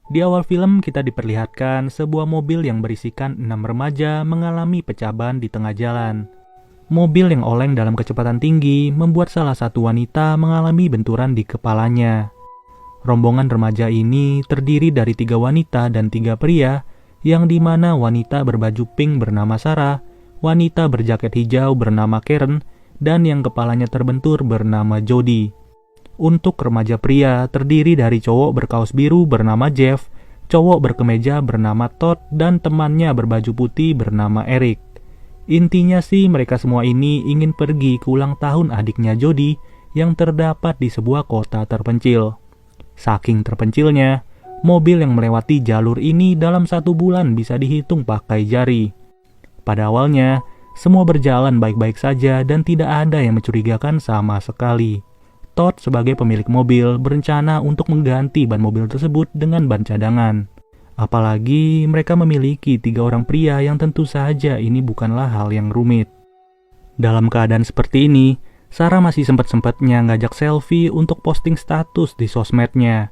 Di awal film kita diperlihatkan sebuah mobil yang berisikan 6 remaja mengalami pecah ban di tengah jalan. Mobil yang oleng dalam kecepatan tinggi membuat salah satu wanita mengalami benturan di kepalanya. Rombongan remaja ini terdiri dari 3 wanita dan 3 pria, yang dimana wanita berbaju pink bernama Sarah, wanita berjaket hijau bernama Karen, dan yang kepalanya terbentur bernama Jody. Untuk remaja pria terdiri dari cowok berkaos biru bernama Jeff, cowok berkemeja bernama Todd, dan temannya berbaju putih bernama Eric. Intinya sih mereka semua ini ingin pergi ke ulang tahun adiknya Jody yang terdapat di sebuah kota terpencil. Saking terpencilnya, mobil yang melewati jalur ini dalam 1 bulan bisa dihitung pakai jari. Pada awalnya, semua berjalan baik-baik saja dan tidak ada yang mencurigakan sama sekali. Todd sebagai pemilik mobil berencana untuk mengganti ban mobil tersebut dengan ban cadangan. Apalagi mereka memiliki 3 orang pria yang tentu saja ini bukanlah hal yang rumit. Dalam keadaan seperti ini, Sarah masih sempat-sempatnya ngajak selfie untuk posting status di sosmednya.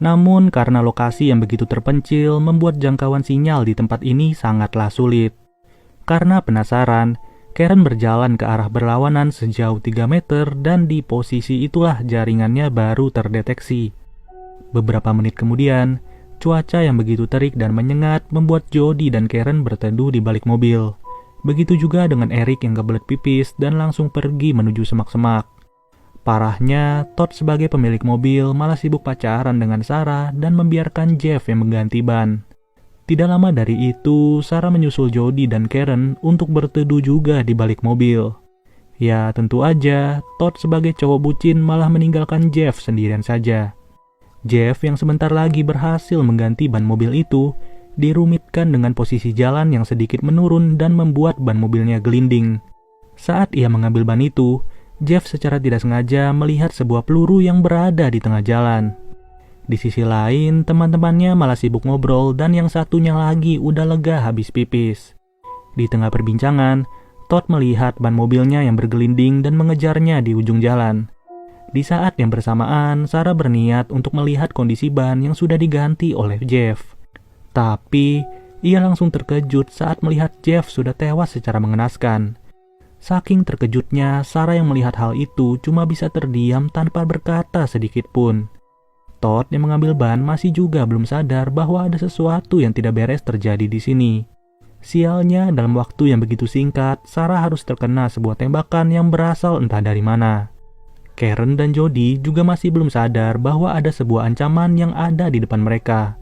Namun karena lokasi yang begitu terpencil membuat jangkauan sinyal di tempat ini sangatlah sulit. Karena penasaran, Karen berjalan ke arah berlawanan sejauh 3 meter dan di posisi itulah jaringannya baru terdeteksi. Beberapa menit kemudian, cuaca yang begitu terik dan menyengat membuat Jody dan Karen berteduh di balik mobil. Begitu juga dengan Eric yang kebelet pipis dan langsung pergi menuju semak-semak. Parahnya, Todd sebagai pemilik mobil malah sibuk pacaran dengan Sarah dan membiarkan Jeff yang mengganti ban. Tidak lama dari itu, Sarah menyusul Jody dan Karen untuk berteduh juga di balik mobil. Ya, tentu aja, Todd sebagai cowok bucin malah meninggalkan Jeff sendirian saja. Jeff yang sebentar lagi berhasil mengganti ban mobil itu, dirumitkan dengan posisi jalan yang sedikit menurun dan membuat ban mobilnya gelinding. Saat ia mengambil ban itu, Jeff secara tidak sengaja melihat sebuah peluru yang berada di tengah jalan. Di sisi lain, teman-temannya malah sibuk ngobrol dan yang satunya lagi udah lega habis pipis. Di tengah perbincangan, Todd melihat ban mobilnya yang bergelinding dan mengejarnya di ujung jalan. Di saat yang bersamaan, Sarah berniat untuk melihat kondisi ban yang sudah diganti oleh Jeff. Tapi, ia langsung terkejut saat melihat Jeff sudah tewas secara mengenaskan. Saking terkejutnya, Sarah yang melihat hal itu cuma bisa terdiam tanpa berkata sedikit pun. Todd yang mengambil ban masih juga belum sadar bahwa ada sesuatu yang tidak beres terjadi di sini. Sialnya, dalam waktu yang begitu singkat, Sarah harus terkena sebuah tembakan yang berasal entah dari mana. Karen dan Jody juga masih belum sadar bahwa ada sebuah ancaman yang ada di depan mereka.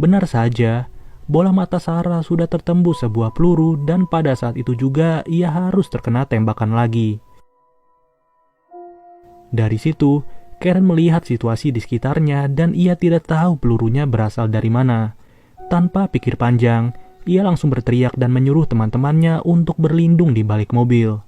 Benar saja, bola mata Sarah sudah tertembus sebuah peluru dan pada saat itu juga ia harus terkena tembakan lagi. Dari situ, Karen melihat situasi di sekitarnya dan ia tidak tahu pelurunya berasal dari mana. Tanpa pikir panjang, ia langsung berteriak dan menyuruh teman-temannya untuk berlindung di balik mobil.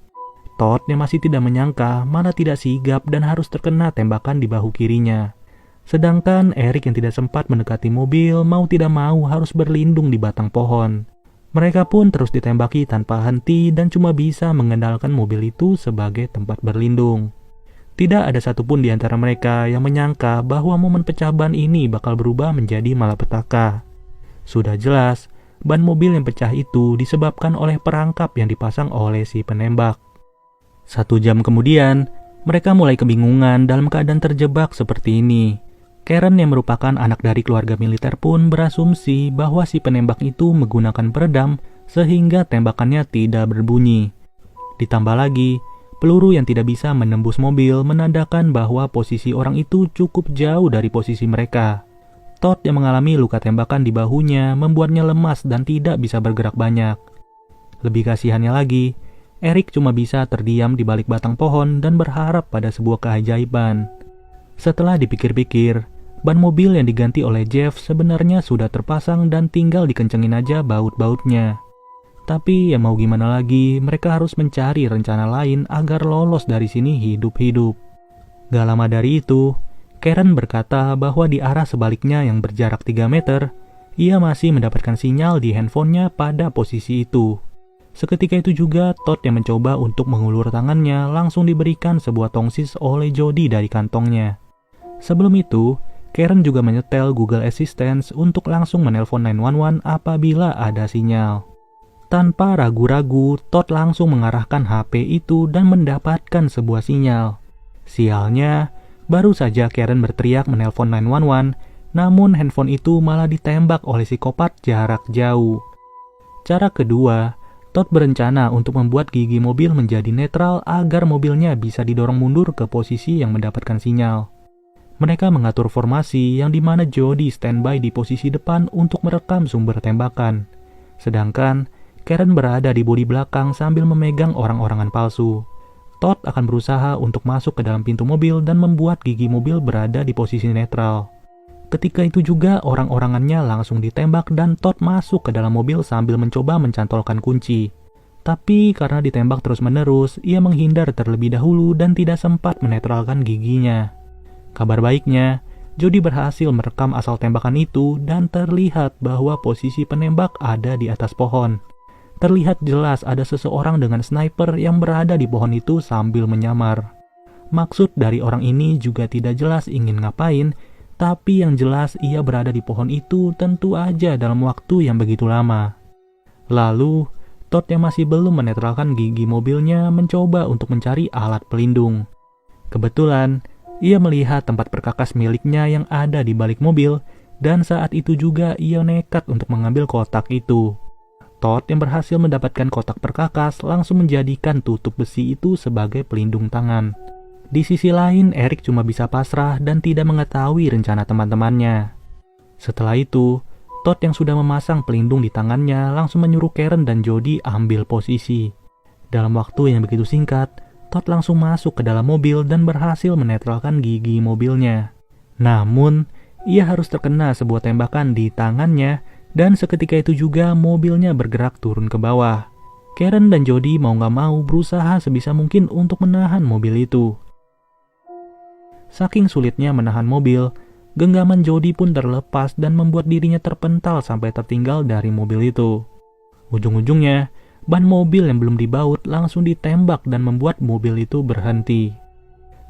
Todd yang masih tidak menyangka malah tidak sigap dan harus terkena tembakan di bahu kirinya. Sedangkan Eric yang tidak sempat mendekati mobil mau tidak mau harus berlindung di batang pohon. Mereka pun terus ditembaki tanpa henti dan cuma bisa mengandalkan mobil itu sebagai tempat berlindung. Tidak ada satupun di antara mereka yang menyangka bahwa momen pecah ban ini bakal berubah menjadi malapetaka. Sudah jelas, ban mobil yang pecah itu disebabkan oleh perangkap yang dipasang oleh si penembak. 1 jam kemudian, mereka mulai kebingungan dalam keadaan terjebak seperti ini. Karen yang merupakan anak dari keluarga militer pun berasumsi bahwa si penembak itu menggunakan peredam sehingga tembakannya tidak berbunyi. Ditambah lagi, peluru yang tidak bisa menembus mobil menandakan bahwa posisi orang itu cukup jauh dari posisi mereka. Todd yang mengalami luka tembakan di bahunya membuatnya lemas dan tidak bisa bergerak banyak. Lebih kasihannya lagi, Eric cuma bisa terdiam di balik batang pohon dan berharap pada sebuah keajaiban. Setelah dipikir-pikir, ban mobil yang diganti oleh Jeff sebenarnya sudah terpasang dan tinggal dikencengin aja baut-bautnya. Tapi ya mau gimana lagi, mereka harus mencari rencana lain agar lolos dari sini hidup-hidup. Gak lama dari itu, Karen berkata bahwa di arah sebaliknya yang berjarak 3 meter, ia masih mendapatkan sinyal di handphonenya pada posisi itu. Seketika itu juga Todd yang mencoba untuk mengulur tangannya langsung diberikan sebuah tongsis oleh Jody dari kantongnya. Sebelum itu, Karen juga menyetel Google Assistant untuk langsung menelpon 911 apabila ada sinyal. Tanpa ragu-ragu, Todd langsung mengarahkan HP itu dan mendapatkan sebuah sinyal. Sialnya, baru saja Karen berteriak menelpon 911, namun handphone itu malah ditembak oleh psikopat jarak jauh. Cara kedua, Todd berencana untuk membuat gigi mobil menjadi netral agar mobilnya bisa didorong mundur ke posisi yang mendapatkan sinyal. Mereka mengatur formasi yang dimana Jody standby di posisi depan untuk merekam sumber tembakan. Sedangkan Karen berada di bodi belakang sambil memegang orang-orangan palsu. Todd akan berusaha untuk masuk ke dalam pintu mobil dan membuat gigi mobil berada di posisi netral. Ketika itu juga orang-orangannya langsung ditembak dan Todd masuk ke dalam mobil sambil mencoba mencantolkan kunci. Tapi karena ditembak terus-menerus, ia menghindar terlebih dahulu dan tidak sempat menetralkan giginya. Kabar baiknya, Jody berhasil merekam asal tembakan itu dan terlihat bahwa posisi penembak ada di atas pohon. Terlihat jelas ada seseorang dengan sniper yang berada di pohon itu sambil menyamar. Maksud dari orang ini juga tidak jelas ingin ngapain, tapi yang jelas ia berada di pohon itu tentu aja dalam waktu yang begitu lama. Lalu, Todd yang masih belum menetralkan gigi mobilnya mencoba untuk mencari alat pelindung. Kebetulan, ia melihat tempat perkakas miliknya yang ada di balik mobil, dan saat itu juga ia nekat untuk mengambil kotak itu. Todd yang berhasil mendapatkan kotak perkakas langsung menjadikan tutup besi itu sebagai pelindung tangan. Di sisi lain, Eric cuma bisa pasrah dan tidak mengetahui rencana teman-temannya. Setelah itu, Todd yang sudah memasang pelindung di tangannya langsung menyuruh Karen dan Jody ambil posisi. Dalam waktu yang begitu singkat, Todd langsung masuk ke dalam mobil dan berhasil menetralkan gigi mobilnya. Namun, ia harus terkena sebuah tembakan di tangannya dan seketika itu juga mobilnya bergerak turun ke bawah. Karen dan Jody mau gak mau berusaha sebisa mungkin untuk menahan mobil itu. Saking sulitnya menahan mobil, genggaman Jody pun terlepas dan membuat dirinya terpental sampai tertinggal dari mobil itu. Ujung-ujungnya, ban mobil yang belum dibaut langsung ditembak dan membuat mobil itu berhenti.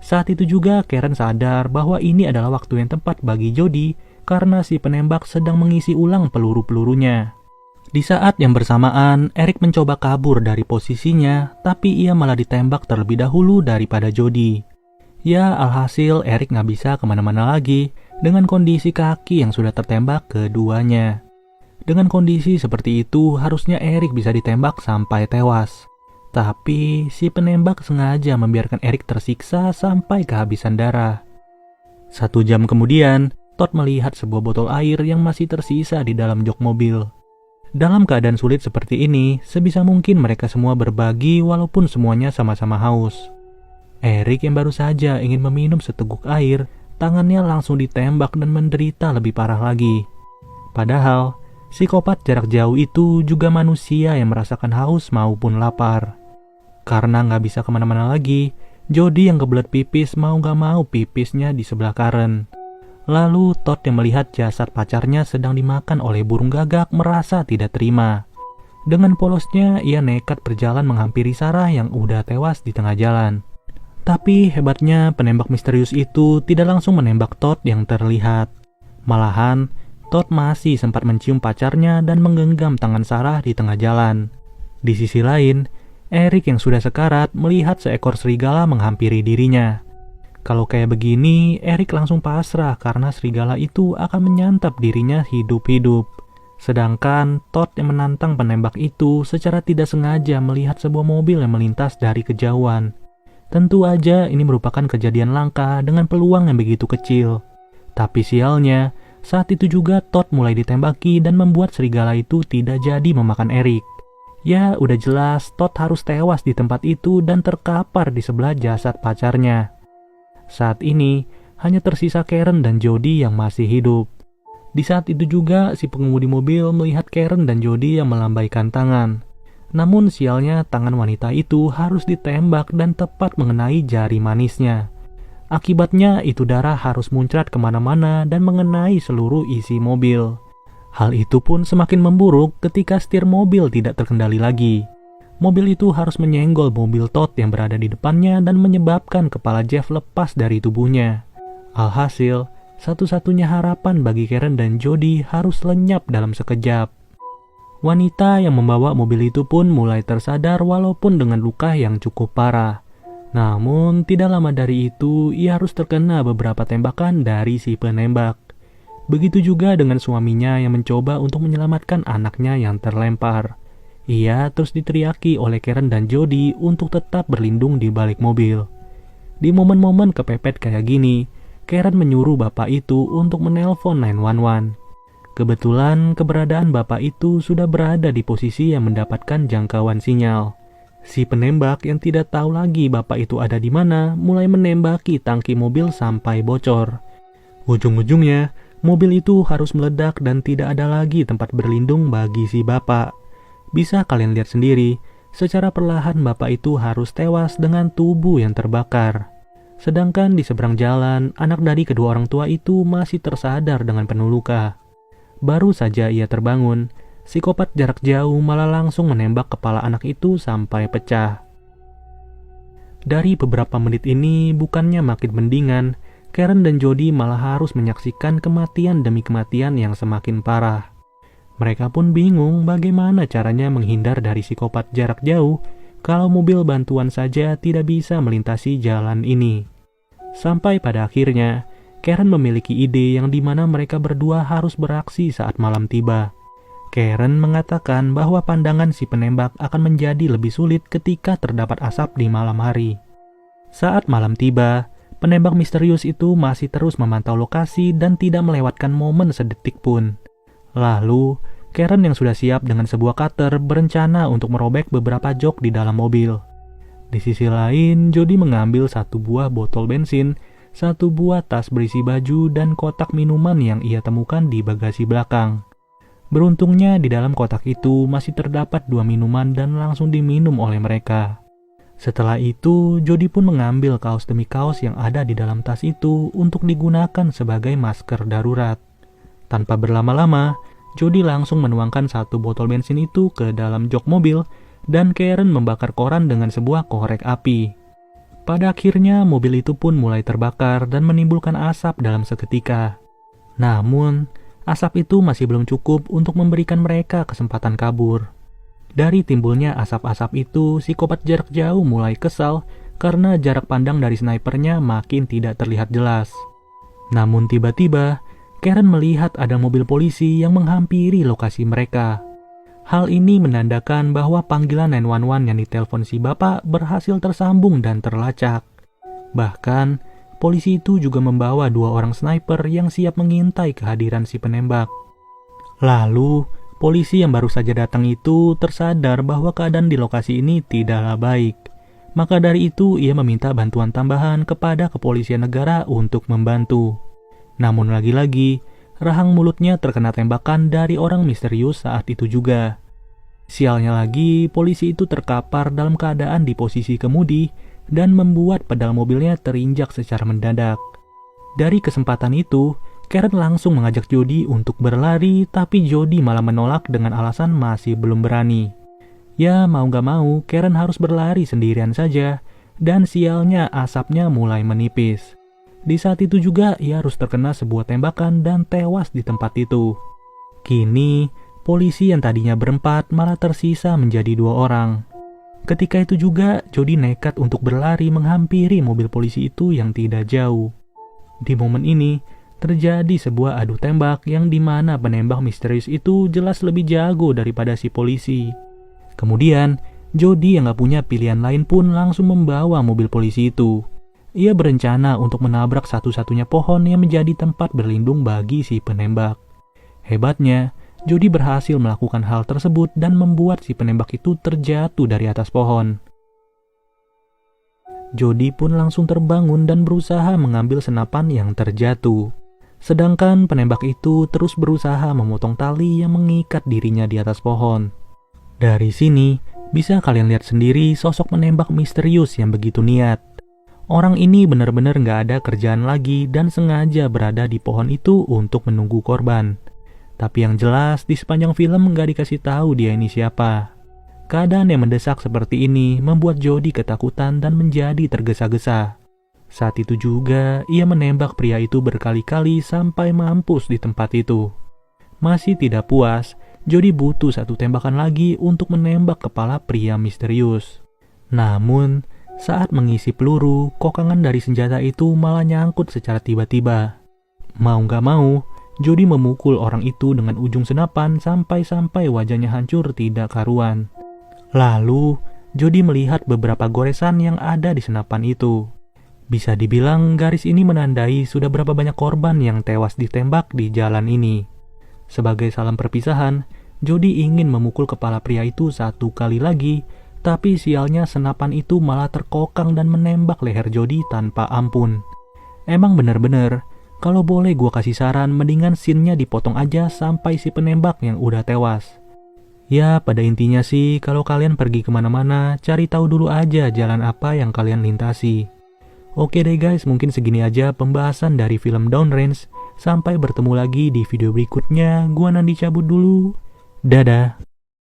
Saat itu juga Karen sadar bahwa ini adalah waktu yang tepat bagi Jody karena si penembak sedang mengisi ulang peluru-pelurunya. Di saat yang bersamaan, Eric mencoba kabur dari posisinya, tapi ia malah ditembak terlebih dahulu daripada Jody. Ya, alhasil Eric nggak bisa kemana-mana lagi dengan kondisi kaki yang sudah tertembak keduanya. Dengan kondisi seperti itu, harusnya Eric bisa ditembak sampai tewas. Tapi, si penembak sengaja membiarkan Eric tersiksa sampai kehabisan darah. 1 jam kemudian, Todd melihat sebuah botol air yang masih tersisa di dalam jok mobil. Dalam keadaan sulit seperti ini, sebisa mungkin mereka semua berbagi walaupun semuanya sama-sama haus. Eric yang baru saja ingin meminum seteguk air, tangannya langsung ditembak dan menderita lebih parah lagi. Padahal, psikopat jarak jauh itu juga manusia yang merasakan haus maupun lapar. Karena nggak bisa kemana-mana lagi, Jody yang kebelet pipis mau nggak mau pipisnya di sebelah Karen. Lalu Todd yang melihat jasad pacarnya sedang dimakan oleh burung gagak merasa tidak terima. Dengan polosnya, ia nekat berjalan menghampiri Sarah yang udah tewas di tengah jalan. Tapi hebatnya penembak misterius itu tidak langsung menembak Todd yang terlihat. Malahan, Todd masih sempat mencium pacarnya dan menggenggam tangan Sarah di tengah jalan. Di sisi lain, Eric yang sudah sekarat melihat seekor serigala menghampiri dirinya. Kalau kayak begini, Eric langsung pasrah karena serigala itu akan menyantap dirinya hidup-hidup. Sedangkan Todd yang menantang penembak itu secara tidak sengaja melihat sebuah mobil yang melintas dari kejauhan. Tentu aja ini merupakan kejadian langka dengan peluang yang begitu kecil. Tapi sialnya, saat itu juga Todd mulai ditembaki dan membuat serigala itu tidak jadi memakan Eric. Ya, udah jelas Todd harus tewas di tempat itu dan terkapar di sebelah jasad pacarnya. Saat ini, hanya tersisa Karen dan Jody yang masih hidup. Di saat itu juga, si pengemudi mobil melihat Karen dan Jody yang melambaikan tangan. Namun sialnya, tangan wanita itu harus ditembak dan tepat mengenai jari manisnya. Akibatnya, itu darah harus muncrat kemana-mana dan mengenai seluruh isi mobil. Hal itu pun semakin memburuk ketika setir mobil tidak terkendali lagi. Mobil itu harus menyenggol mobil Todd yang berada di depannya dan menyebabkan kepala Jeff lepas dari tubuhnya. Alhasil, Satu-satunya harapan bagi Karen dan Jody harus lenyap dalam sekejap. Wanita yang membawa mobil itu pun mulai tersadar walaupun dengan luka yang cukup parah. Namun tidak lama dari itu ia harus terkena beberapa tembakan dari si penembak. Begitu juga dengan suaminya yang mencoba untuk menyelamatkan anaknya yang terlempar. Ia terus diteriaki oleh Karen dan Jody untuk tetap berlindung di balik mobil. Di momen-momen kepepet kayak gini, Karen menyuruh bapak itu untuk menelpon 911. Kebetulan keberadaan bapak itu sudah berada di posisi yang mendapatkan jangkauan sinyal. Si penembak yang tidak tahu lagi bapak itu ada di mana mulai menembaki tangki mobil sampai bocor. Ujung-ujungnya, mobil itu harus meledak dan tidak ada lagi tempat berlindung bagi si bapak. Bisa kalian lihat sendiri, secara perlahan bapak itu harus tewas dengan tubuh yang terbakar. Sedangkan di seberang jalan, anak dari kedua orang tua itu masih tersadar dengan penuh luka. Baru saja ia terbangun, psikopat jarak jauh malah langsung menembak kepala anak itu sampai pecah. Dari beberapa menit ini, bukannya makin mendingan, Karen dan Jody malah harus menyaksikan kematian demi kematian yang semakin parah. Mereka pun bingung bagaimana caranya menghindar dari psikopat jarak jauh kalau mobil bantuan saja tidak bisa melintasi jalan ini. Sampai pada akhirnya, Karen memiliki ide yang dimana mereka berdua harus beraksi saat malam tiba. Karen mengatakan bahwa pandangan si penembak akan menjadi lebih sulit ketika terdapat asap di malam hari. Saat malam tiba, penembak misterius itu masih terus memantau lokasi dan tidak melewatkan momen sedetik pun. Lalu, Karen yang sudah siap dengan sebuah cutter berencana untuk merobek beberapa jok di dalam mobil. Di sisi lain, Jody mengambil satu buah botol bensin, satu buah tas berisi baju, dan kotak minuman yang ia temukan di bagasi belakang. Beruntungnya di dalam kotak itu masih terdapat 2 minuman dan langsung diminum oleh mereka. Setelah itu, Jody pun mengambil kaos demi kaos yang ada di dalam tas itu untuk digunakan sebagai masker darurat. Tanpa berlama-lama, Jody langsung menuangkan satu botol bensin itu ke dalam jok mobil dan Karen membakar koran dengan sebuah korek api. Pada akhirnya mobil itu pun mulai terbakar dan menimbulkan asap dalam seketika. Namun, asap itu masih belum cukup untuk memberikan mereka kesempatan kabur. Dari timbulnya asap-asap itu, psikopat jarak jauh mulai kesal karena jarak pandang dari snipernya makin tidak terlihat jelas. Namun tiba-tiba, Karen melihat ada mobil polisi yang menghampiri lokasi mereka. Hal ini menandakan bahwa panggilan 911 yang ditelepon si bapak berhasil tersambung dan terlacak. Bahkan, polisi itu juga membawa 2 orang sniper yang siap mengintai kehadiran si penembak. Lalu, polisi yang baru saja datang itu tersadar bahwa keadaan di lokasi ini tidaklah baik. Maka dari itu, ia meminta bantuan tambahan kepada kepolisian negara untuk membantu. Namun lagi-lagi, rahang mulutnya terkena tembakan dari orang misterius saat itu juga. Sialnya lagi, polisi itu terkapar dalam keadaan di posisi kemudi dan membuat pedal mobilnya terinjak secara mendadak. Dari kesempatan itu, Karen langsung mengajak Jody untuk berlari, tapi Jody malah menolak dengan alasan masih belum berani. Ya mau gak mau, Karen harus berlari sendirian saja, dan sialnya asapnya mulai menipis. Di saat itu juga ia harus terkena sebuah tembakan dan tewas di tempat itu. Kini, polisi yang tadinya berempat malah tersisa menjadi 2 orang. Ketika itu juga, Jody nekat untuk berlari menghampiri mobil polisi itu yang tidak jauh. Di momen ini, terjadi sebuah adu tembak yang dimana penembak misterius itu jelas lebih jago daripada si polisi. Kemudian, Jody yang gak punya pilihan lain pun langsung membawa mobil polisi itu. Ia berencana untuk menabrak satu-satunya pohon yang menjadi tempat berlindung bagi si penembak. Hebatnya, Jody berhasil melakukan hal tersebut dan membuat si penembak itu terjatuh dari atas pohon. Jody pun langsung terbangun dan berusaha mengambil senapan yang terjatuh. Sedangkan penembak itu terus berusaha memotong tali yang mengikat dirinya di atas pohon. Dari sini, bisa kalian lihat sendiri sosok penembak misterius yang begitu niat. Orang ini benar-benar gak ada kerjaan lagi dan sengaja berada di pohon itu untuk menunggu korban. Tapi yang jelas di sepanjang film gak dikasih tahu dia ini siapa. Keadaan yang mendesak seperti ini membuat Jody ketakutan dan menjadi tergesa-gesa. Saat itu juga, ia menembak pria itu berkali-kali sampai mampus di tempat itu. Masih tidak puas, Jody butuh satu tembakan lagi untuk menembak kepala pria misterius. Namun, saat mengisi peluru, kokangan dari senjata itu malah nyangkut secara tiba-tiba. Mau gak mau, Jody memukul orang itu dengan ujung senapan sampai-sampai wajahnya hancur tidak karuan. Lalu, Jody melihat beberapa goresan yang ada di senapan itu. Bisa dibilang garis ini menandai sudah berapa banyak korban yang tewas ditembak di jalan ini. Sebagai salam perpisahan, Jody ingin memukul kepala pria itu satu kali lagi, tapi sialnya senapan itu malah terkokang dan menembak leher Jody tanpa ampun. Emang bener-bener, kalau boleh gua kasih saran, mendingan scene-nya dipotong aja sampai si penembak yang udah tewas. Ya, pada intinya sih, kalau kalian pergi kemana-mana, cari tahu dulu aja jalan apa yang kalian lintasi. Oke deh guys, mungkin segini aja pembahasan dari film Downrange. Sampai bertemu lagi di video berikutnya. Gua Nandi cabut dulu. Dadah.